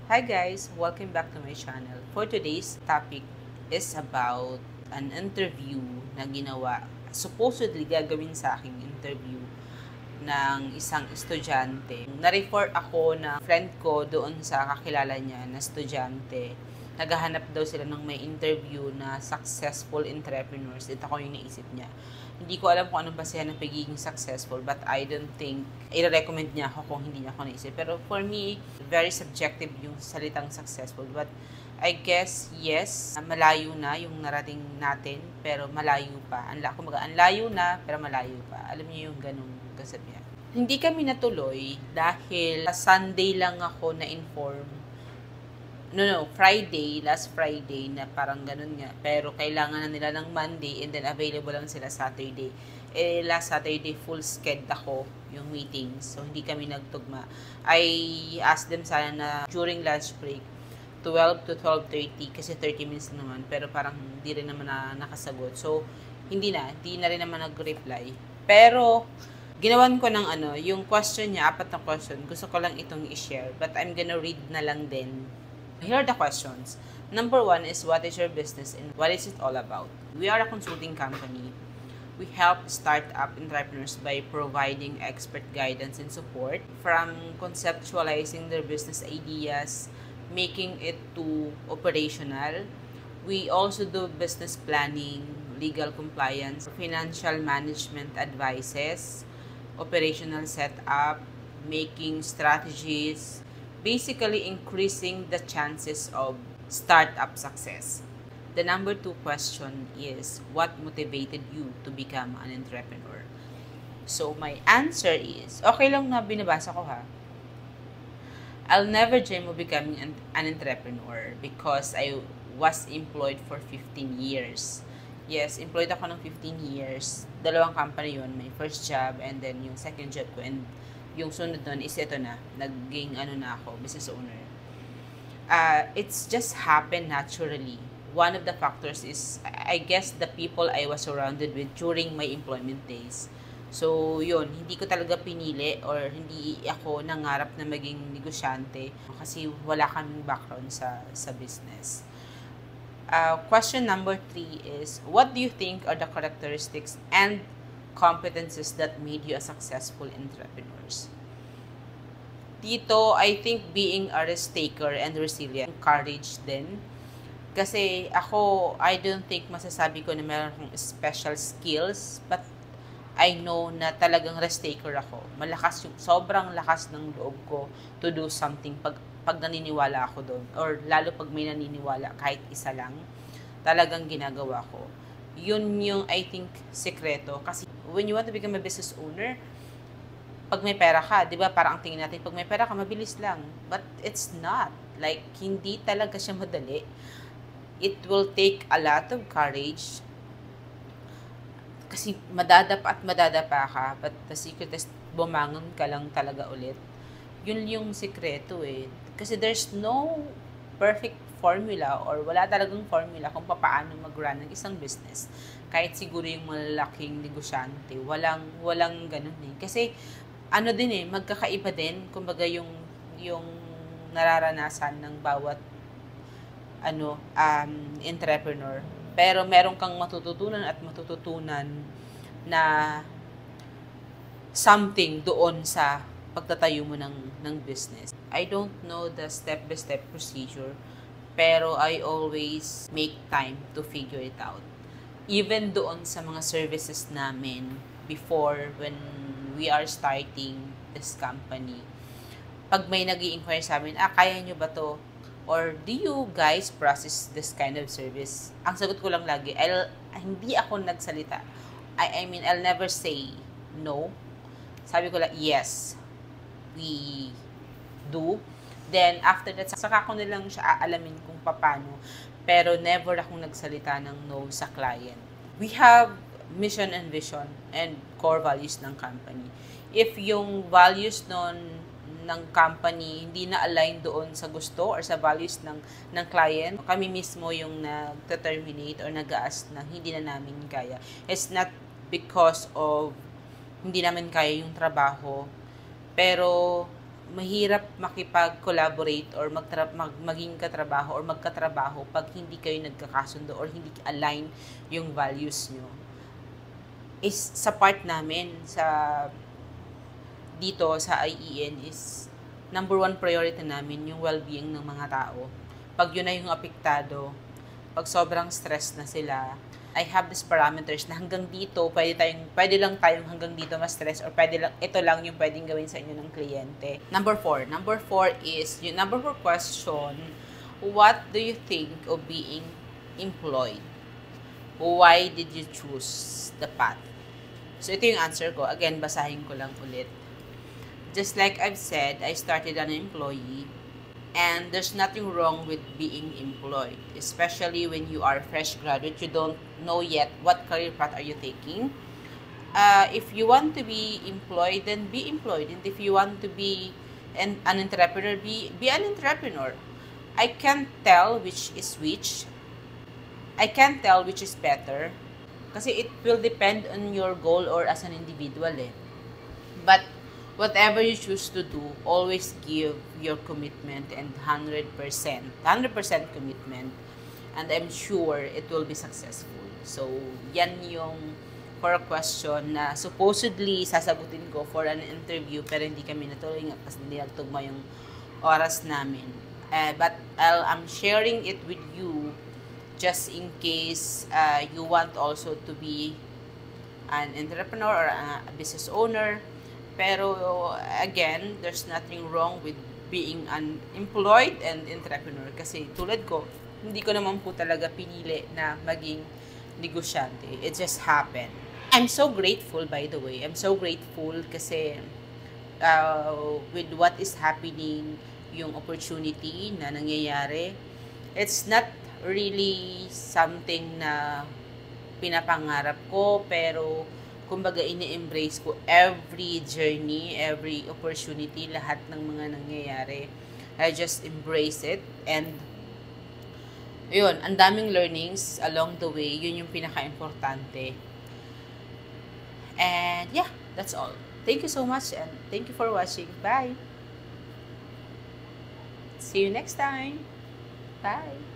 Hi guys! Welcome back to my channel. For today's topic is about an interview na ginawa, supposedly gagawin sa aking interview ng isang estudyante. Na-refer ako na friend ko doon sa kakilala niya na estudyante. Naghahanap daw sila ng may interview na successful entrepreneurs. Ito ko yung naisip niya. Hindi ko alam kung anong basehan ng pagiging successful, but I don't think i-recommend niya ako kung hindi niya ako naisip. Pero for me, very subjective yung salitang successful. But I guess, yes, malayo na yung narating natin, pero malayo pa. Ang layo na, pero malayo pa. Alam niyo yung ganung kasabihan. Hindi kami natuloy dahil Sunday lang ako na-inform. Last Friday na parang ganun nga. Pero kailangan na nila ng Monday and then available lang sila Saturday. Last Saturday, full sked ako yung meetings. So, hindi kami nagtugma. I asked them sana na during lunch break, 12 to 12:30 kasi 30 minutes naman. Pero parang hindi rin naman nakasagot. So, hindi na rin naman nag-reply. Pero, ginawan ko ng yung question niya, 4 na question. Gusto ko lang itong i-share. But I'm gonna read na lang din. Here are the questions. Number 1 is, what is your business and what is it all about? We are a consulting company. We help startup entrepreneurs by providing expert guidance and support from conceptualizing their business ideas, making it to operational. We also do business planning, legal compliance, financial management advices, operational setup, making strategies, basically increasing the chances of startup success. The number 2 question is, what motivated you to become an entrepreneur? So, my answer is, okay lang na binabasa ko ha. I'll never dream of becoming an entrepreneur because I was employed for 15 years. Yes, employed ako ng 15 years. 2 company yun. My first job and then yung second job ko. And yung sunod nun is ito na. Naging na ako, business owner. It's just happened naturally. One of the factors is, I guess, the people I was surrounded with during my employment days. So, yun, hindi ko talaga pinili or hindi ako nangarap na maging negosyante kasi wala kaming background sa business. Question number 3 is, what do you think are the characteristics and competencies that made you a successful entrepreneur? Dito, I think being a risk taker and resilient, courage din. Kasi ako, I don't think masasabi ko na meron akong special skills, but I know na talagang risk taker ako. Sobrang lakas ng loob ko to do something pag naniniwala ako doon. Or lalo pag may naniniwala, kahit isa lang, talagang ginagawa ko. Yun yung, I think, sekreto. Kasi when you want to become a business owner, pag may pera ka, di ba, parang ang tingin natin, pag may pera ka, mabilis lang. But it's not. Like, hindi talaga siya madali. It will take a lot of courage. Kasi madadapa ka. But the secret is, bumangon ka lang talaga ulit. Yun yung sekreto eh. Kasi there's no perfect formula or wala talagang formula kung paano mag-run ng isang business. Kahit siguro yung malalaking negosyante, walang ganun eh. Kasi magkakaiba din kumbaga yung nararanasan ng bawat entrepreneur. Pero meron kang matututunan na something doon sa pagtatayo mo ng business. I don't know the step-by-step procedure, pero I always make time to figure it out. Even doon sa mga services namin before when we are starting this company, pag may nag-i-inquire sa amin, kaya nyo ba to? Or do you guys process this kind of service? Ang sagot ko lang lagi, hindi ako nagsalita. I mean, I'll never say no. Sabi ko lang, yes, we do. Then, after that, saka ko nilang siya aalamin kung paano. Pero never akong nagsalita ng no sa client. We have mission and vision and core values ng company. If yung values ng company hindi na align doon sa gusto or sa values ng client, kami mismo yung nag-terminate or nag-ask na hindi na namin kaya. It's not because of hindi namin kaya yung trabaho, pero mahirap makipag-collaborate or maging katrabaho or magkatrabaho pag hindi kayo nagkakasundo or hindi align yung values nyo. Is sa part namin dito sa IEN is number 1 priority namin yung well-being ng mga tao. Pag yun na yung apektado, pag sobrang stress na sila, I have these parameters na hanggang dito, pwede lang tayong hanggang dito ma-stress or ito lang yung pwedeng gawin sa inyo ng kliyente. Number 4 is, yung number 4 question, what do you think of being employed? Why did you choose the path? So, ito yung answer ko. Again, basahin ko lang ulit. Just like I've said, I started an employee. And there's nothing wrong with being employed, especially when you are a fresh graduate. You don't know yet what career path are you taking. If you want to be employed, then be employed. And if you want to be an entrepreneur, be an entrepreneur. I can't tell which is which. I can't tell which is better. Kasi it will depend on your goal or as an individual. But whatever you choose to do, always give your commitment and 100% commitment, and I'm sure it will be successful. So, yan yung for a question na supposedly sasagutin ko for an interview pero hindi kami natuloy nga kasi hindi nagtugma yung oras namin. But I'm sharing it with you just in case you want also to be an entrepreneur or a business owner. Pero, again, there's nothing wrong with being unemployed and entrepreneur. Kasi tulad ko, hindi ko naman po talaga pinili na maging negosyante. It just happened. I'm so grateful, by the way. I'm so grateful kasi with what is happening, yung opportunity na nangyayari, it's not really something na pinapangarap ko, pero kumbaga ini-embrace ko every journey, every opportunity, lahat ng mga nangyayari. I just embrace it and yun, ang daming learnings along the way. Yun yung pinaka-importante. And yeah, that's all. Thank you so much and thank you for watching. Bye! See you next time! Bye!